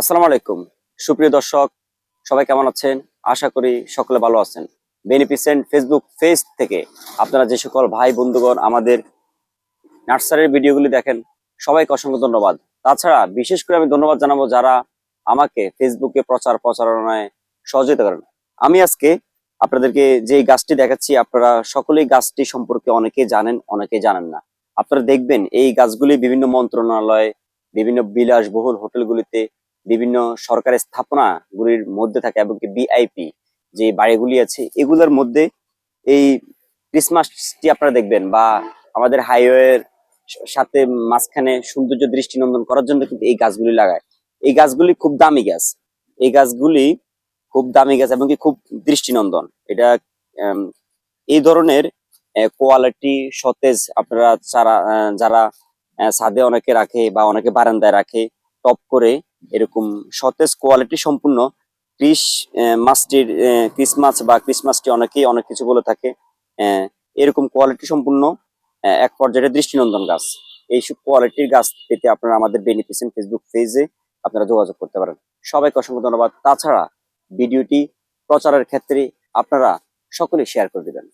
আসসালামু আলাইকুম সুপ্রিয় দর্শক, সবাই কেমন আছেন? আশা করি সকলে ভালো আছেন। বেনিফিসেন্ট ফেসবুক পেজ থেকে আপনারা যে সকল ভাই বন্ধুগণ আমাদের নার্সারির ভিডিওগুলি দেখেন, সবাইকে অসংখ্য ধন্যবাদ। তাছাড়া বিশেষ করে আমি ধন্যবাদ জানাবো যারা আমাকে ফেসবুকে প্রচারণায় সহযোগিতা করেন। আমি আজকে আপনাদেরকে যে গাছটি দেখাচ্ছি, আপনারা সকলেই গাছটি সম্পর্কে অনেকেই জানেন, অনেকেই জানেন না। আপনারা দেখবেন এই গাছগুলি বিভিন্ন মন্ত্রণালয়, বিভিন্ন বিলাসবহুল হোটেলগুলিতে, বিভিন্ন সরকারি স্থাপনাগুলির মধ্যে থাকে, এবং কি বিআইপি যে বাড়িগুলি আছে এগুলোর মধ্যে এই ক্রিসমাসটি আপনারা দেখবেন, বা আমাদের হাইওয়ের সাথে মাঝখানে সৌন্দর্য দৃষ্টিনন্দন করার জন্য কিন্তু এই গাছগুলি লাগায়। এই গাছগুলি খুব দামি গাছ, এই গাছগুলি খুব দামি গাছ এবং কি খুব দৃষ্টিনন্দন। এটা আম, এই ধরনের কোয়ালিটি সতেজ আপনারা যারা ছাদে অনেকে রাখে বা অনেকে বারান্দায় রাখে টপ করে, এরকম সতেজ কোয়ালিটি সম্পূর্ণ ক্রিস মাছটির ক্রিসমাস বা ক্রিসমাসটি অনেকেই অনেক কিছু বলে থাকে। আহ, এরকম কোয়ালিটি সম্পূর্ণ এক পর্যায়ে দৃষ্টিনন্দন গাছ, এইসব কোয়ালিটির গাছ পেতে আপনারা আমাদের বেনিফিসেন্ট ফেসবুক পেজে আপনারা যোগাযোগ করতে পারেন। সবাইকে অসংখ্য ধন্যবাদ। তাছাড়া ভিডিওটি প্রচারের ক্ষেত্রে আপনারা সকলে শেয়ার করে দিবেন।